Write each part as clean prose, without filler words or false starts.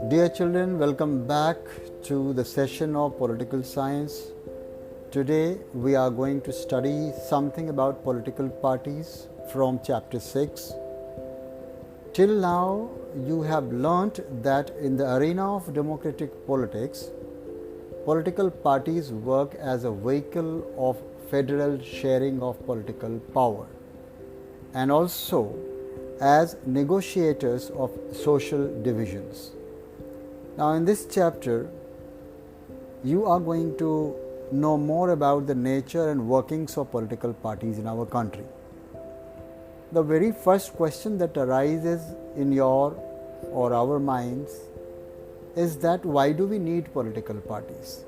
Dear children, welcome back to the session of political science. Today we are going to study something about political parties from chapter 6. Till now you have learnt that in the arena of democratic politics, political parties work as a vehicle of federal sharing of political power and also as negotiators of social divisions. Now in this chapter, you are going to know more about the nature and workings of political parties in our country. The very first question that arises in your or our minds is that why do we need political parties?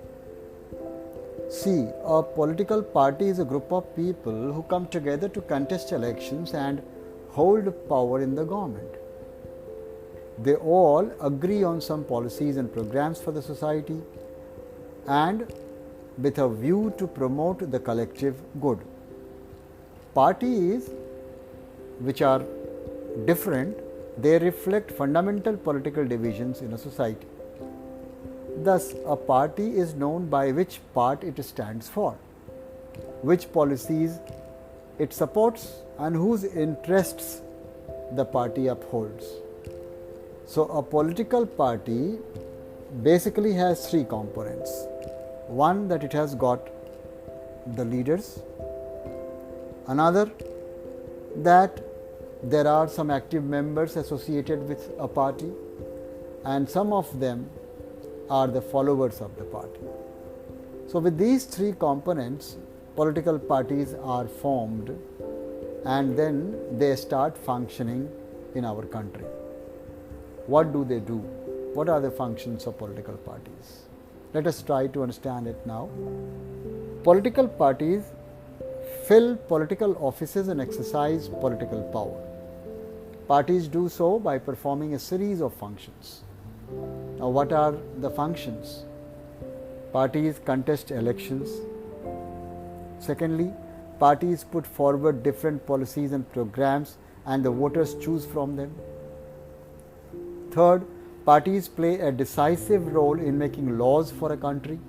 See, a political party is a group of people who come together to contest elections and hold power in the government. They all agree on some policies and programs for the society and with a view to promote the collective good. Parties which are different, they reflect fundamental political divisions in a society. Thus, a party is known by which part it stands for, which policies it supports and whose interests the party upholds. So, a political party basically has three components. One, that it has got the leaders. Another, that there are some active members associated with a party, and some of them are the followers of the party. So, with these three components, political parties are formed and then they start functioning in our country. What do they do? What are the functions of political parties? Let us try to understand it now. Political parties fill political offices and exercise political power. Parties do so by performing a series of functions. Now, what are the functions? Parties contest elections. Secondly, parties put forward different policies and programs and the voters choose from them. Third, parties play a decisive role in making laws for a country.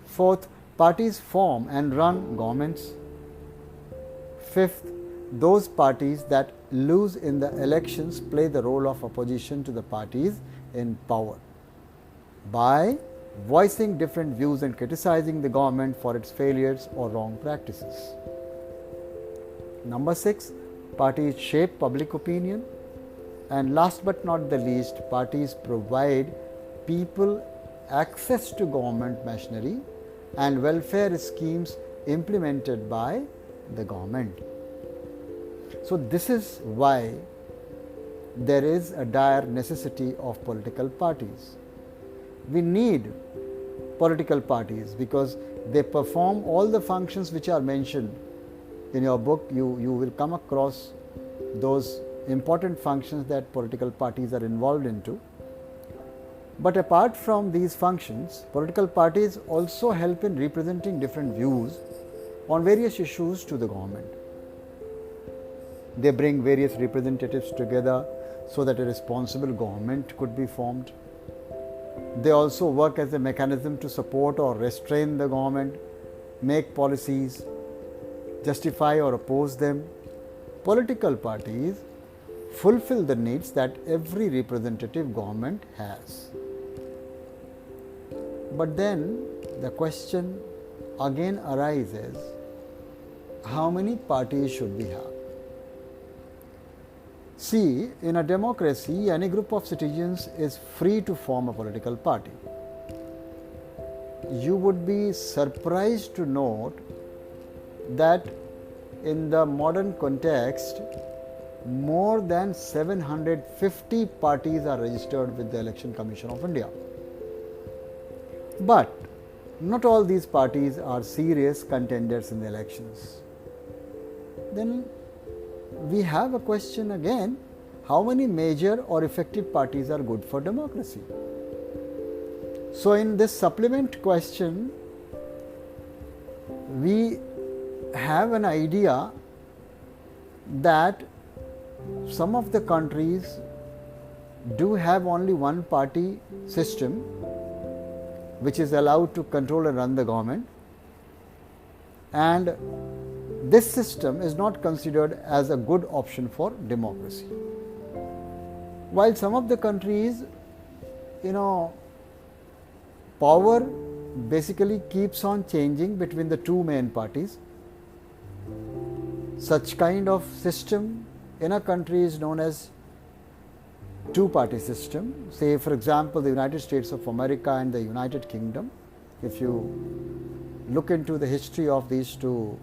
Fourth, parties form and run governments. Fifth, those parties that lose in the elections play the role of opposition to the parties in power by voicing different views and criticizing the government for its failures or wrong practices. Number 6, parties shape public opinion. And last but not the least, parties provide people access to government machinery and welfare schemes implemented by the government. So, this is why there is a dire necessity of political parties. We need political parties because they perform all the functions which are mentioned in your book. You will come across those important functions that political parties are involved into. But apart from these functions, political parties also help in representing different views on various issues to the government. They bring various representatives together so that a responsible government could be formed. They also work as a mechanism to support or restrain the government, make policies, justify or oppose them. Political parties fulfill the needs that every representative government has. But then the question again arises, how many parties should we have? See, in a democracy, any group of citizens is free to form a political party. You would be surprised to note that in the modern context, more than 750 parties are registered with the Election Commission of India. But not all these parties are serious contenders in the elections. Then we have a question again, how many major or effective parties are good for democracy? So in this supplement question, we have an idea that some of the countries do have only one party system which is allowed to control and run the government, and this system is not considered as a good option for democracy. While some of the countries, power basically keeps on changing between the two main parties. Such kind of system in a country is known as two-party system. Say, for example, the United States of America and the United Kingdom. If you look into the history of these two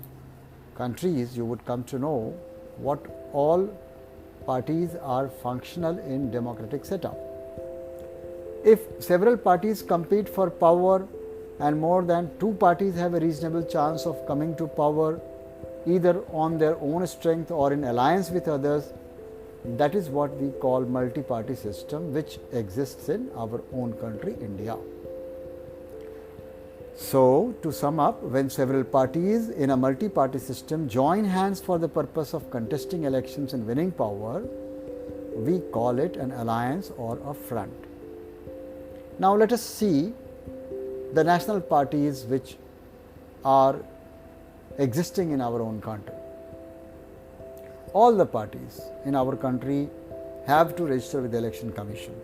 countries, you would come to know what all parties are functional in democratic setup. If several parties compete for power and more than two parties have a reasonable chance of coming to power either on their own strength or in alliance with others, that is what we call multi-party system, which exists in our own country, India. So, to sum up, when several parties in a multi-party system join hands for the purpose of contesting elections and winning power, we call it an alliance or a front. Now, let us see the national parties which are existing in our own country. All the parties in our country have to register with the Election Commission.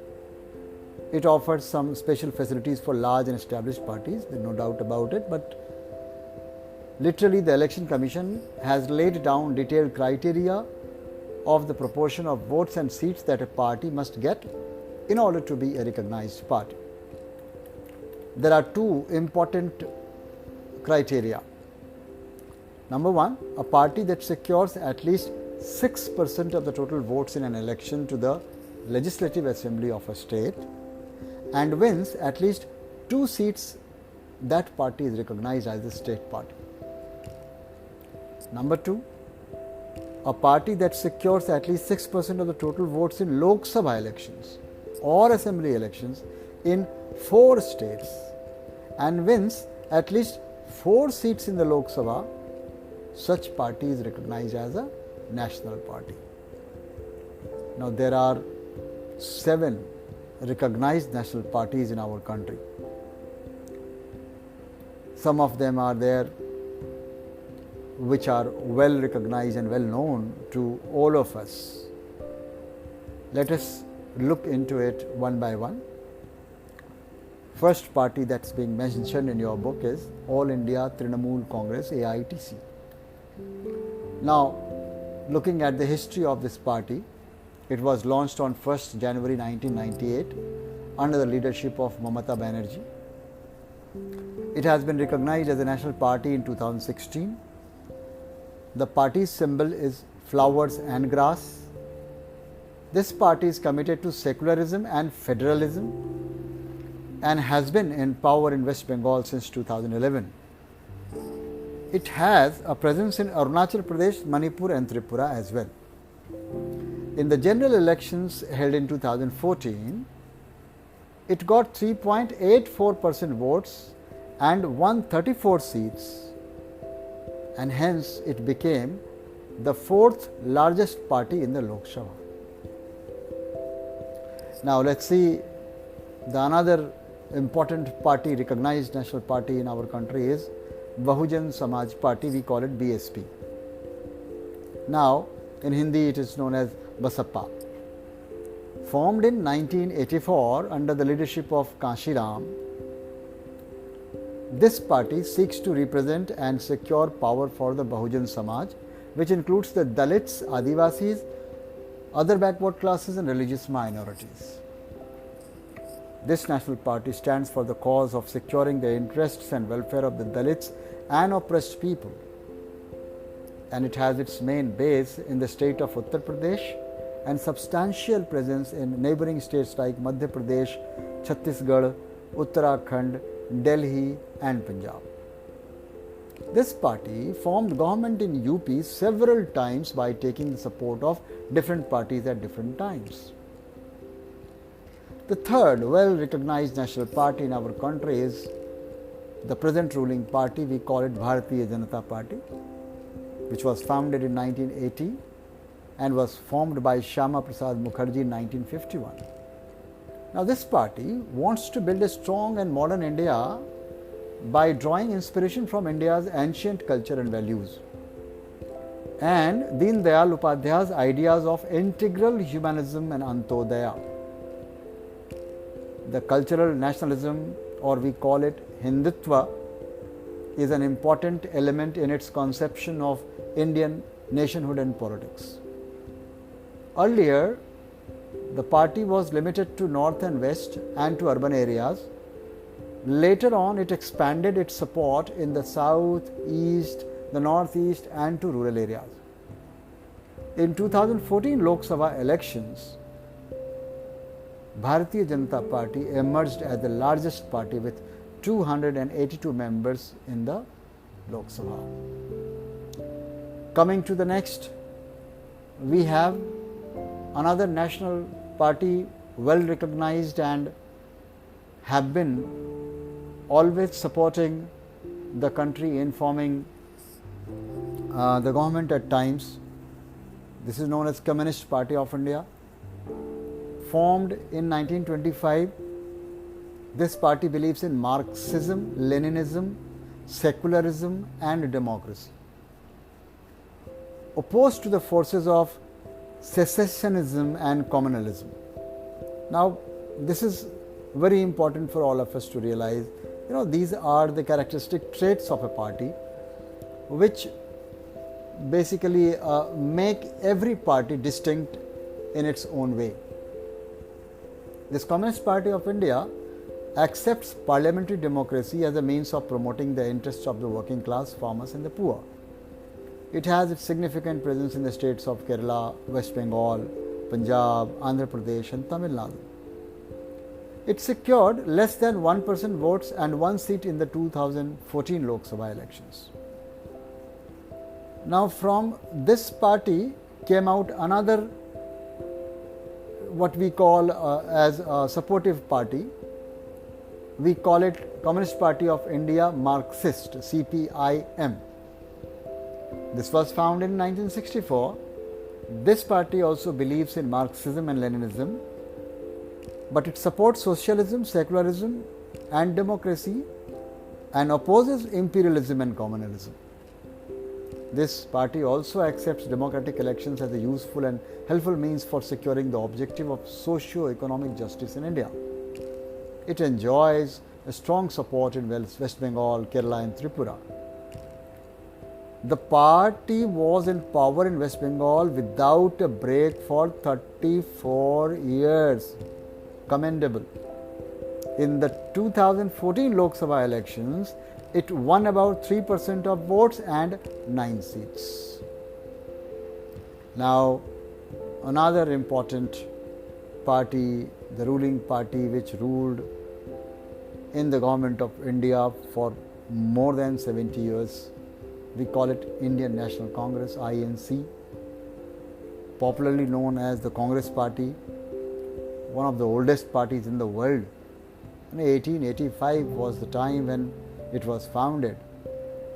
It offers some special facilities for large and established parties, there is no doubt about it, but literally the Election Commission has laid down detailed criteria of the proportion of votes and seats that a party must get in order to be a recognized party. There are two important criteria. Number one, a party that secures at least 6% of the total votes in an election to the Legislative Assembly of a state and wins at least 2 seats, that party is recognized as a state party. Number 2, a party that secures at least 6% of the total votes in Lok Sabha elections or assembly elections in 4 states and wins at least 4 seats in the Lok Sabha, such party is recognized as a national party. Now, there are 7 recognized national parties in our country. Some of them are there which are well recognized and well known to all of us. Let us look into it one by one. First party that's being mentioned in your book is All India Trinamool Congress, AITC. Now, looking at the history of this party, it was launched on 1st January 1998 under the leadership of Mamata Banerjee. It has been recognized as a national party in 2016. The party's symbol is flowers and grass. This party is committed to secularism and federalism and has been in power in West Bengal since 2011. It has a presence in Arunachal Pradesh, Manipur and Tripura as well. In the general elections held in 2014, it got 3.84% votes and won 34 seats, and hence it became the 4th largest party in the Lok Sabha. Now, let us see the another important party, recognized national party in our country is Bahujan Samaj Party, we call it BSP. Now, in Hindi it is known as Basappa. Formed in 1984 under the leadership of Kashiram, this party seeks to represent and secure power for the Bahujan Samaj, which includes the Dalits, Adivasis, other backward classes and religious minorities. This national party stands for the cause of securing the interests and welfare of the Dalits and oppressed people, and it has its main base in the state of Uttar Pradesh and substantial presence in neighboring states like Madhya Pradesh, Chhattisgarh, Uttarakhand, Delhi and Punjab. This party formed government in UP several times by taking the support of different parties at different times. The third well-recognized national party in our country is the present ruling party, we call it Bharatiya Janata Party, which was founded in 1980 and was formed by Shyama Prasad Mukherjee in 1951. Now this party wants to build a strong and modern India by drawing inspiration from India's ancient culture and values, and Deen Dayal Upadhyay's ideas of integral humanism and Antodaya. The cultural nationalism, or we call it Hindutva, is an important element in its conception of Indian nationhood and politics. Earlier, the party was limited to north and west and to urban areas. Later on, it expanded its support in the south, east, the northeast and to rural areas. In 2014 Lok Sabha elections, Bharatiya Janata Party emerged as the largest party with 282 members in the Lok Sabha. Coming to the next, we have another national party well recognized and have been always supporting the country in forming the government at times. This is known as Communist Party of India. Formed in 1925, this party believes in Marxism, Leninism, secularism and democracy. Opposed to the forces of secessionism and communalism. Now, this is very important for all of us to realize. These are the characteristic traits of a party which basically make every party distinct in its own way. This Communist Party of India accepts parliamentary democracy as a means of promoting the interests of the working class, farmers and the poor. It has its significant presence in the states of Kerala, West Bengal, Punjab, Andhra Pradesh and Tamil Nadu. It secured less than 1% votes and one seat in the 2014 Lok Sabha elections. Now from this party came out another what we call as a supportive party. We call it Communist Party of India Marxist, CPIM. This was founded in 1964. This party also believes in Marxism and Leninism, but it supports socialism, secularism and democracy and opposes imperialism and communalism. This party also accepts democratic elections as a useful and helpful means for securing the objective of socio-economic justice in India. It enjoys a strong support in West Bengal, Kerala and Tripura. The party was in power in West Bengal without a break for 34 years. Commendable. In the 2014 Lok Sabha elections, it won about 3% of votes and 9 seats. Now, another important party, the ruling party which ruled in the government of India for more than 70 years, we call it Indian National Congress, INC, popularly known as the Congress Party, one of the oldest parties in the world. 1885 was the time when it was founded,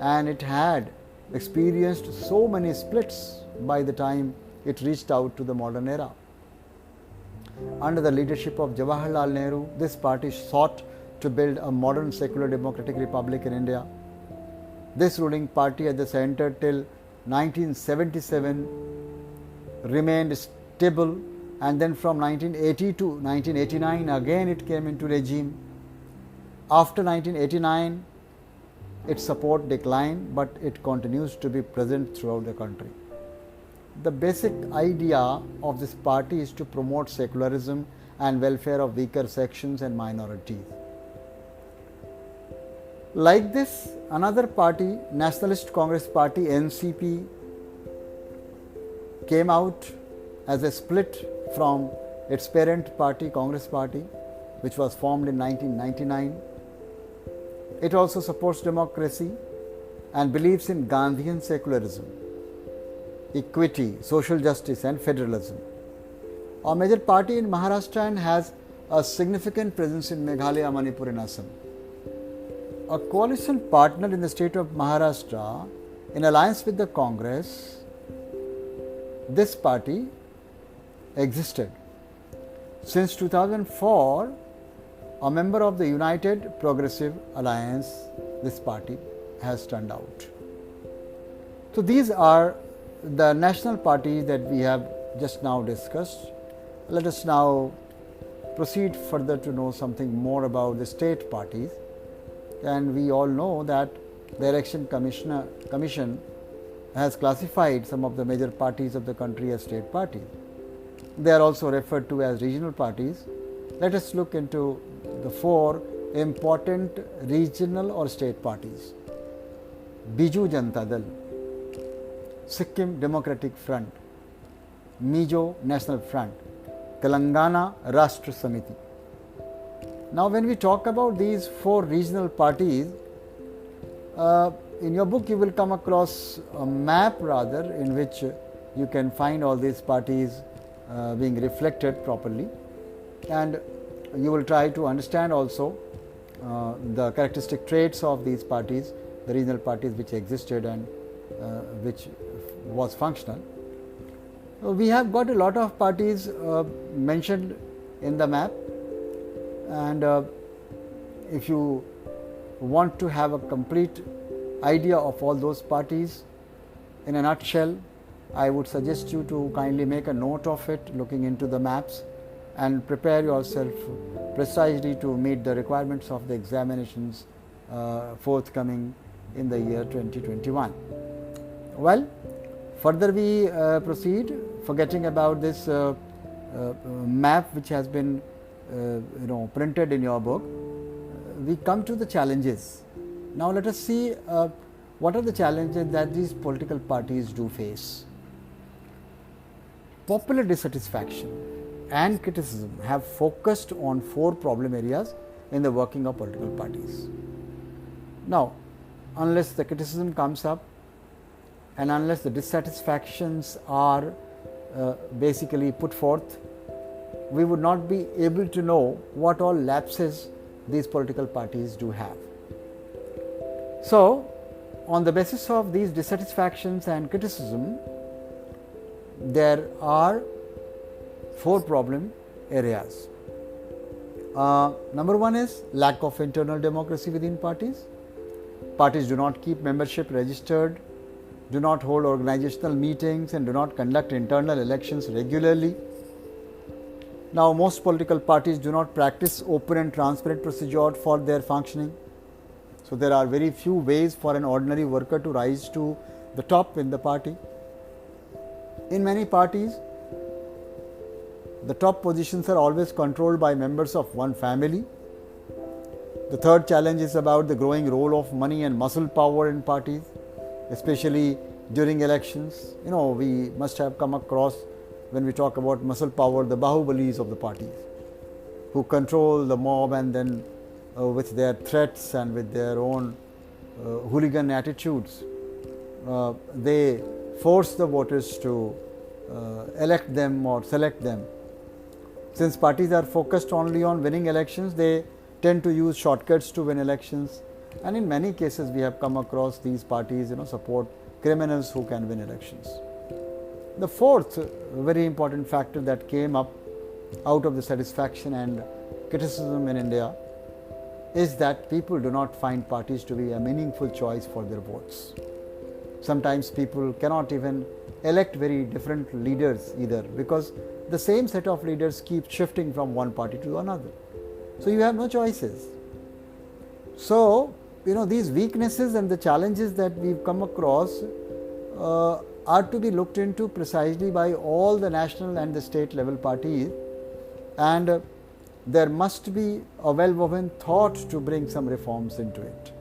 and it had experienced so many splits by the time it reached out to the modern era. Under the leadership of Jawaharlal Nehru, this party sought to build a modern secular democratic republic in India. This ruling party at the center till 1977 remained stable, and then from 1980 to 1989 again it came into regime. After 1989, its support declined, but it continues to be present throughout the country. The basic idea of this party is to promote secularism and welfare of weaker sections and minorities. Like this, another party, Nationalist Congress Party, NCP, came out as a split from its parent party, Congress Party, which was formed in 1999. It also supports democracy and believes in Gandhian secularism, equity, social justice and federalism. A major party in Maharashtra and has a significant presence in Meghalaya, Manipur and Assam. A coalition partner in the state of Maharashtra, in alliance with the Congress, this party existed. Since 2004, a member of the United Progressive Alliance, this party has turned out. So these are the national parties that we have just now discussed. Let us now proceed further to know something more about the state parties. And we all know that the Election Commission has classified some of the major parties of the country as state parties. They are also referred to as regional parties. Let us look into the 4 important regional or state parties: Biju Janata Dal, Sikkim Democratic Front, Mizo National Front, Telangana Rashtra Samiti. Now, when we talk about these 4 regional parties, in your book you will come across a map in which you can find all these parties being reflected properly, and you will try to understand also the characteristic traits of these parties, the regional parties which existed and which was functional. We have got a lot of parties mentioned in the map, and if you want to have a complete idea of all those parties in a nutshell, I would suggest you to kindly make a note of it, looking into the maps, and prepare yourself precisely to meet the requirements of the examinations forthcoming in the year 2021. Well, further we proceed, forgetting about this map which has been printed in your book. We come to the challenges. Now let us see what are the challenges that these political parties do face. Popular dissatisfaction and criticism have focused on 4 problem areas in the working of political parties. Now, unless the criticism comes up and unless the dissatisfactions are basically put forth, we would not be able to know what all lapses these political parties do have. So, on the basis of these dissatisfactions and criticism, there are 4 problem areas. Number 1 is lack of internal democracy within parties. Parties do not keep membership registered, do not hold organizational meetings, and do not conduct internal elections regularly. Now, most political parties do not practice open and transparent procedure for their functioning. So, there are very few ways for an ordinary worker to rise to the top in the party. In many parties, the top positions are always controlled by members of one family. The third challenge is about the growing role of money and muscle power in parties, especially during elections. We must have come across, when we talk about muscle power, the Bahubalis of the parties, who control the mob, and then with their threats and with their own hooligan attitudes, they force the voters to elect them or select them. Since parties are focused only on winning elections, they tend to use shortcuts to win elections, and in many cases we have come across these parties support criminals who can win elections. The fourth very important factor that came up out of the satisfaction and criticism in India is that people do not find parties to be a meaningful choice for their votes. Sometimes people cannot even elect very different leaders either, because the same set of leaders keep shifting from one party to another. So you have no choices. So, these weaknesses and the challenges that we've come across are to be looked into precisely by all the national and the state level parties, and there must be a well-woven thought to bring some reforms into it.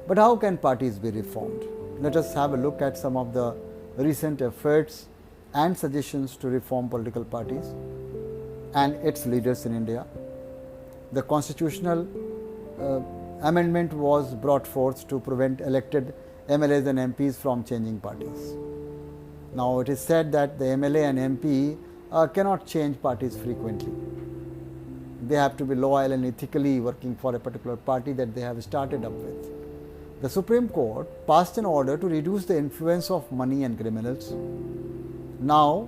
But how can parties be reformed? Let us have a look at some of the recent efforts and suggestions to reform political parties and its leaders in India. The constitutional amendment was brought forth to prevent elected MLAs and MPs from changing parties. Now, it is said that the MLA and MP cannot change parties frequently. They have to be loyal and ethically working for a particular party that they have started up with. The Supreme Court passed an order to reduce the influence of money and criminals. Now,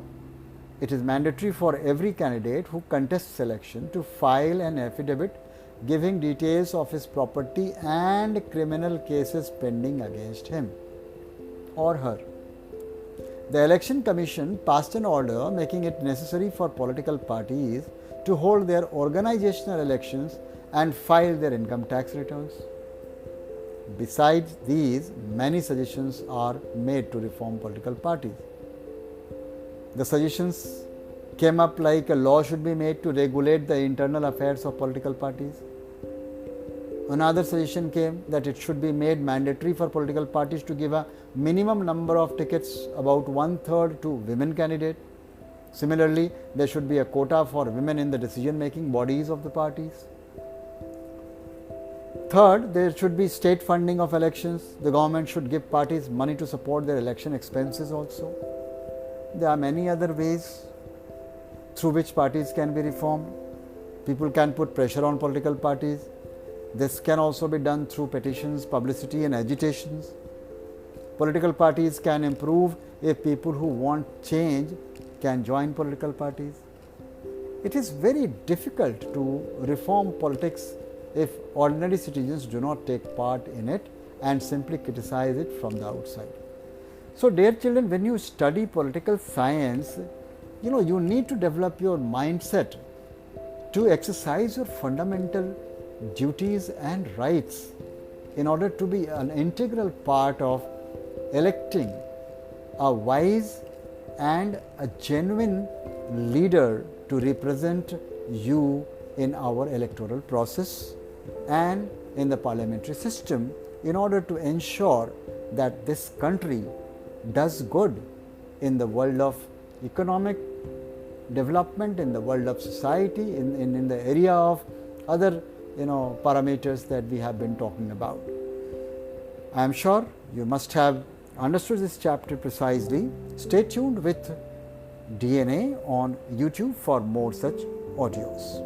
it is mandatory for every candidate who contests election to file an affidavit giving details of his property and criminal cases pending against him or her. The Election Commission passed an order making it necessary for political parties to hold their organizational elections and file their income tax returns. Besides these, many suggestions are made to reform political parties. The suggestions came up like a law should be made to regulate the internal affairs of political parties. Another suggestion came that it should be made mandatory for political parties to give a minimum number of tickets, about 1/3, to women candidates. Similarly, there should be a quota for women in the decision-making bodies of the parties. Third, there should be state funding of elections. The government should give parties money to support their election expenses also. There are many other ways through which parties can be reformed. People can put pressure on political parties. This can also be done through petitions, publicity and agitations. Political parties can improve if people who want change can join political parties. It is very difficult to reform politics if ordinary citizens do not take part in it and simply criticize it from the outside. So, dear children, when you study political science, you need to develop your mindset to exercise your fundamental duties and rights in order to be an integral part of electing a wise and a genuine leader to represent you in our electoral process and in the parliamentary system, in order to ensure that this country does good in the world of economic development, in the world of society, in the area of other parameters that we have been talking about. I am sure you must have understood this chapter precisely. Stay tuned with DNA on YouTube for more such audios.